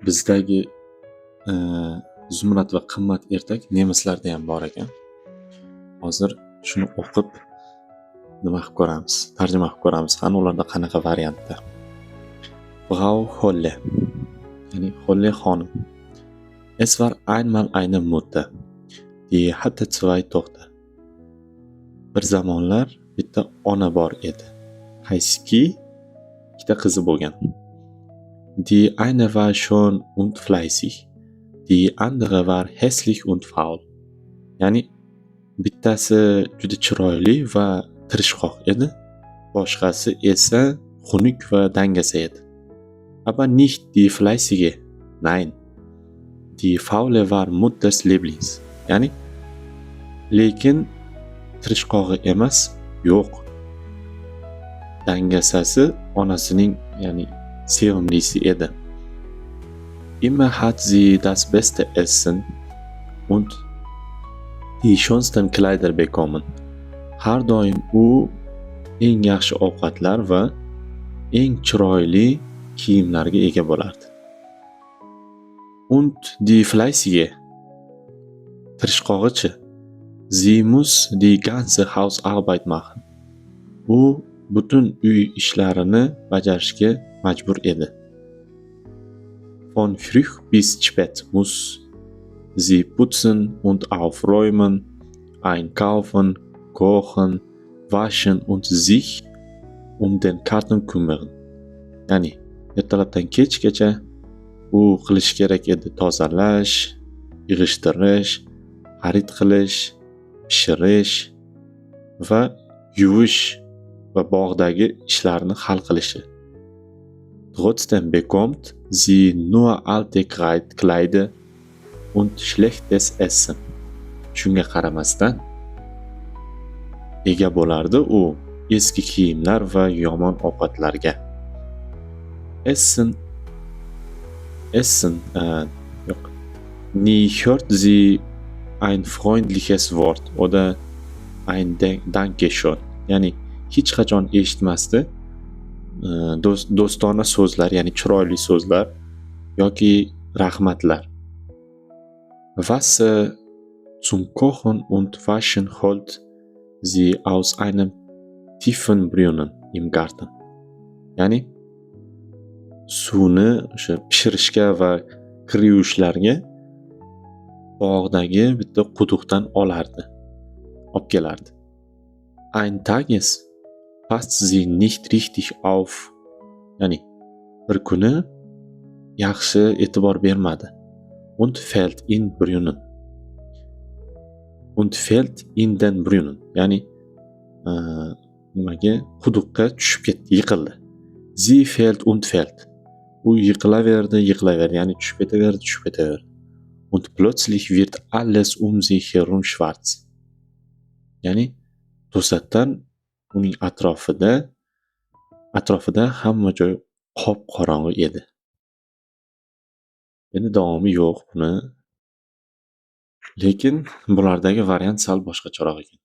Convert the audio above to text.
bizdagi Zumrad va qimmat ertak nemislarda ham bor ekan. Hozir shuni o'qib nima qilib ko'ramiz, tarjima qilib ko'ramiz. Qani ularda qanaqa variantda. Frau Holle, ya'ni Holle xonim. Es war einmal eine Mutter, die hatte zwei Tochter. Bir zamonlar bitta ona bor edi. Qaysiki ikkita qizi bo'lgan. Die eine war schön und fleißig, die andere war hässlich und faul. Ya'ni bittasi juda chiroyli va tirishqoq edi, boshqasi esa xunuk va dangasa edi. Aber nicht die fleißige, nein. Die faule war Mutters Lieblings. Ya'ni lekin tirishqog'i emas, yo'q. Dangasasi onasining, ya'ni sevimlisi edi. Immer hat sie das beste Essen und die schönsten Kleider bekommen. Har doim u eng yaxshi ovqatlar va eng chiroyli kiyimlarga ega bo'lardi. Und die fleißige, tirishqog'ichi, sie muss die ganze Hausarbeit machen. U butun uy ishlarini bajarishga majbur edi. Von früh bis spät muss sie putzen und aufräumen, einkaufen, kochen, waschen und sich um den Garten kümmern. Ya'ni ertalabdan kechgacha u qilish kerak edi: tozalash, yig'ishtirish, xarid qilish, pishirish va yuvish va bog'dagi ishlarni hal qilishi. Trotzdem bekommt sie nur alte Kleider und schlechtes Essen. Shunga qaramasdan ega bo'lardi u eski kiyimlar va yomon ovqatlarga. Nie hört sie ein freundliches Wort oder ein Dankeschön. Ya'ni hech qachon eshitmasdi do'stona so'zlar, ya'ni chiroyli so'zlar yoki rahmatlar. Wasser zum Kochen und Waschen holt sie aus einem tiefen Brunnen im Garten. Ya'ni suvni o'sha pishirishga va kir yuvishlarga bog'dagi bitta quduqdan olib kelardi. Ein Tages passt sie nicht richtig auf. Ya'ni bir kuni yaxshi e'tibor bermadi. Und fällt in Brunnen. Und fällt in den Brunnen. Ya'ni nimaga quduqqa tushib ketdi, yiqildi. Sie fällt und fällt. U yiqilaverdi, ya'ni tushib ketaverdi. Und plötzlich wird alles um sie herum schwarz. Ya'ni to'satdan uning atrofida hamma joy qop-qorong'i edi. Endi davomi yo'q buni. Lekin bulardagi variant sal boshqacharoq ekan.